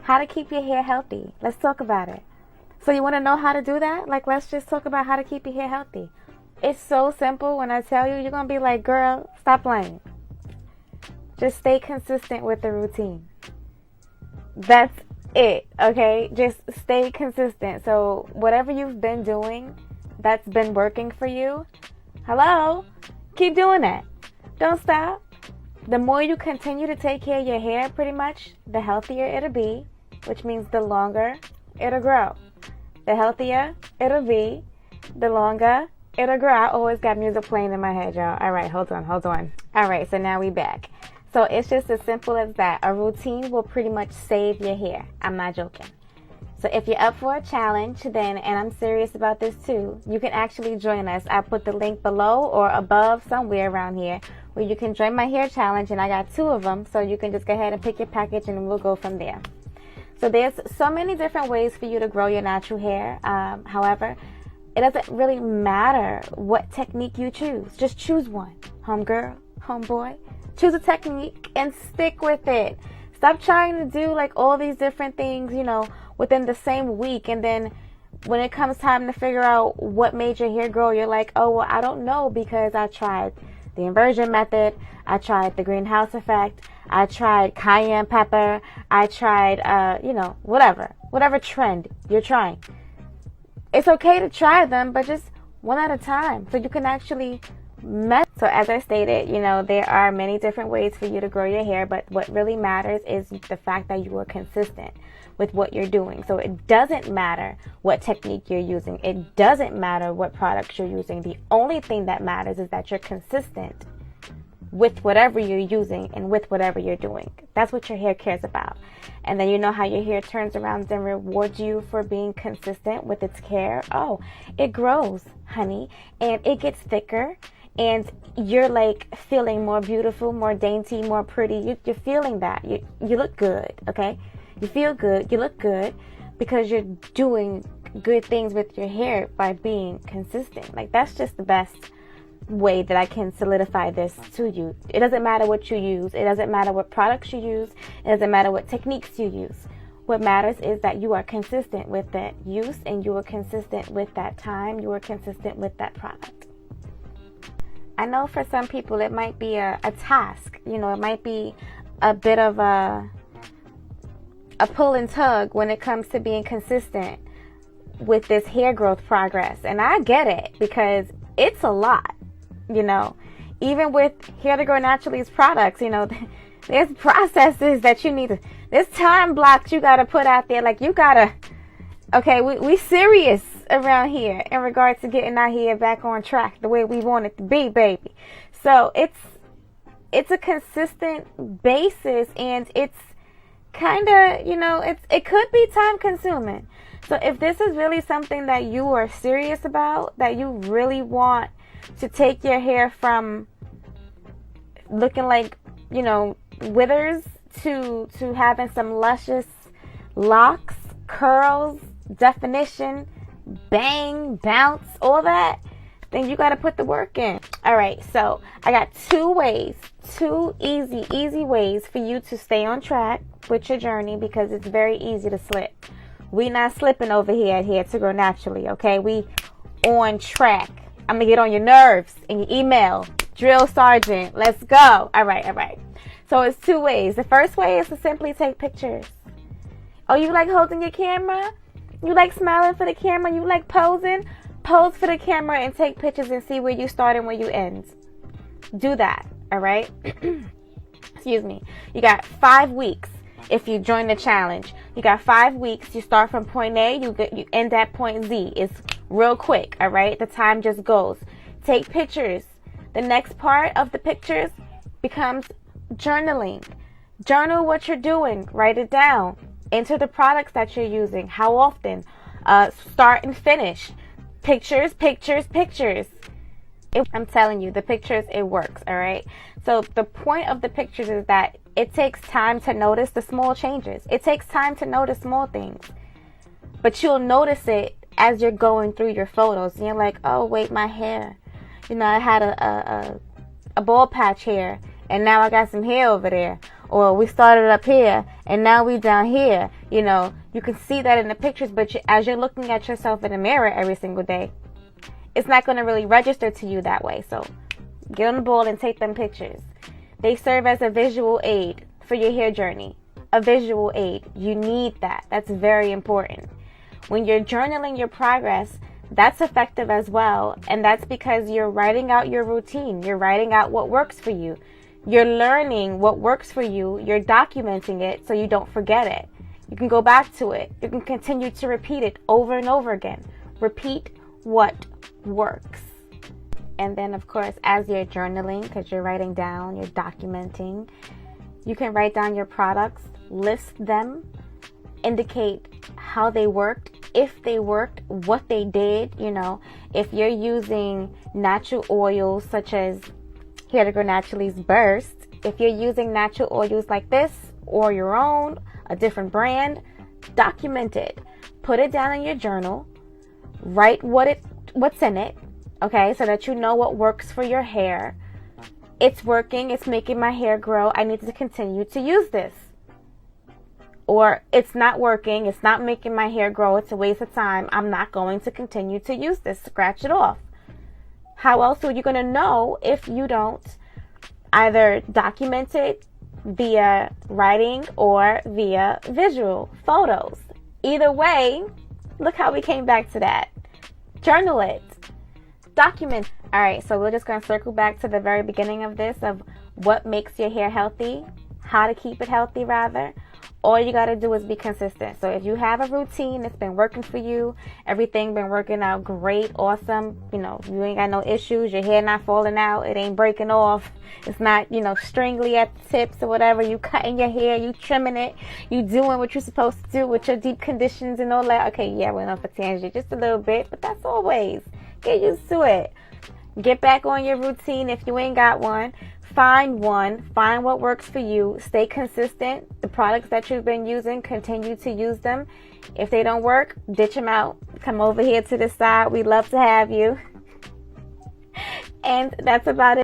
How to keep your hair healthy. Let's talk about it. So you want to know how to do that? Like, let's just talk about how to keep your hair healthy. It's so simple. When I tell you, you're going to be like, girl, stop playing. Just stay consistent with the routine. That's it, okay? Just stay consistent. So whatever you've been doing that's been working for you, hello, keep doing that. Don't stop. The more you continue to take care of your hair, pretty much, the healthier it'll be, which means the longer it'll grow. The healthier it'll be, the longer it'll grow. I always got music playing in my head, y'all. All right, hold on. All right, so now we back. So it's just as simple as that. A routine will pretty much save your hair. I'm not joking. So if you're up for a challenge, then, and I'm serious about this too, you can actually join us. I put the link below or above somewhere around here where you can join my hair challenge, and I got 2 of them, so you can just go ahead and pick your package and we'll go from there. So there's so many different ways for you to grow your natural hair. However, it doesn't really matter what technique you choose. Just choose one. Homegirl, homeboy, choose a technique and stick with it. Stop trying to do like all these different things, within the same week, and then when it comes time to figure out what made your hair grow, you're like, oh, well, I don't know, because I tried the inversion method, I tried the greenhouse effect, I tried cayenne pepper, I tried, whatever trend you're trying. It's okay to try them, but just one at a time, so you can actually So as I stated, there are many different ways for you to grow your hair, but what really matters is the fact that you are consistent with what you're doing. So it doesn't matter what technique you're using. It doesn't matter what products you're using. The only thing that matters is that you're consistent with whatever you're using and with whatever you're doing. That's what your hair cares about. And then you know how your hair turns around and rewards you for being consistent with its care. Oh, it grows, honey, and it gets thicker. And you're like feeling more beautiful, more dainty, more pretty. You're feeling that. You look good, okay? You feel good. You look good because you're doing good things with your hair by being consistent. Like, that's just the best way that I can solidify this to you. It doesn't matter what you use. It doesn't matter what products you use. It doesn't matter what techniques you use. What matters is that you are consistent with that use, and you are consistent with that time. You are consistent with that product. I know for some people it might be a task. It might be a bit of a pull and tug when it comes to being consistent with this hair growth progress. And I get it, because it's a lot, Even with Hair to Grow Naturally's products, there's processes that you need to, there's time blocks you got to put out there. Like, you got to, okay, we serious around here in regards to getting our hair back on track the way we want it to be, baby. So it's a consistent basis, and it's kind of, it could be time consuming. So if this is really something that you are serious about, that you really want to take your hair from looking like, withers to having some luscious locks, curls, definition, bang, bounce, all that, then you got to put the work in. All right, so I got 2 easy ways for you to stay on track with your journey, because it's very easy to slip. We not slipping over here at Hair to Grow Naturally, okay? We on track. I'm going to get on your nerves in your email. Drill Sergeant, let's go. All right. So it's 2 ways. The first way is to simply take pictures. Oh, you like holding your camera? You like smiling for the camera? You like posing? Pose for the camera and take pictures and see where you start and where you end. Do that, all right? Excuse me. You got 5 weeks if you join the challenge. You got 5 weeks. You start from point A, you end at point Z. It's real quick, all right? The time just goes. Take pictures. The next part of the pictures becomes journaling. Journal what you're doing. Write it down. Enter the products that you're using. How often? Start and finish. Pictures. I'm telling you, the pictures, it works, all right? So the point of the pictures is that it takes time to notice the small changes. It takes time to notice small things. But you'll notice it as you're going through your photos. And you're like, oh, wait, my hair. I had a bald patch here, and now I got some hair over there. or we started up here and now we down here. You know, you can see that in the pictures, but as you're looking at yourself in the mirror every single day, it's not going to really register to you that way. So get on the ball and take them pictures. They serve as a visual aid for your hair journey. A visual aid. You need that. That's very important. When you're journaling your progress, that's effective as well. And that's because you're writing out your routine. You're writing out what works for you. You're learning what works for you. You're documenting it so you don't forget it. You can go back to it. You can continue to repeat it over and over again. Repeat what works. And then, of course, as you're journaling, because you're writing down, you're documenting, you can write down your products, list them, indicate how they worked, if they worked, what they did. You know, if you're using natural oils such as Hair to Grow Naturally's Burst, if you're using natural oils like this or your own, a different brand, document it. Put it down in your journal. Write what's in it, okay, so that you know what works for your hair. It's working, it's making my hair grow, I need to continue to use this. Or it's not working, it's not making my hair grow, it's a waste of time, I'm not going to continue to use this. Scratch it off. How else are you going to know if you don't either document it via writing or via visual photos? Either way, look how we came back to that. Journal it. Document. All right, so we're just going to circle back to the very beginning of this, of what makes your hair healthy, how to keep it healthy rather. All you got to do is be consistent. So if you have a routine that's been working for you, everything been working out great, awesome, you know, you ain't got no issues, your hair not falling out, it ain't breaking off, it's not, you know, stringly at the tips or whatever, you cutting your hair, you trimming it, you doing what you're supposed to do with your deep conditions and all that. Okay, yeah, went off a tangent just a little bit, but that's always. Get used to it. Get back on your routine if you ain't got one. Find one. Find what works for you. Stay consistent. The products that you've been using, continue to use them. If they don't work, ditch them out. Come over here to the side. We'd love to have you. And that's about it.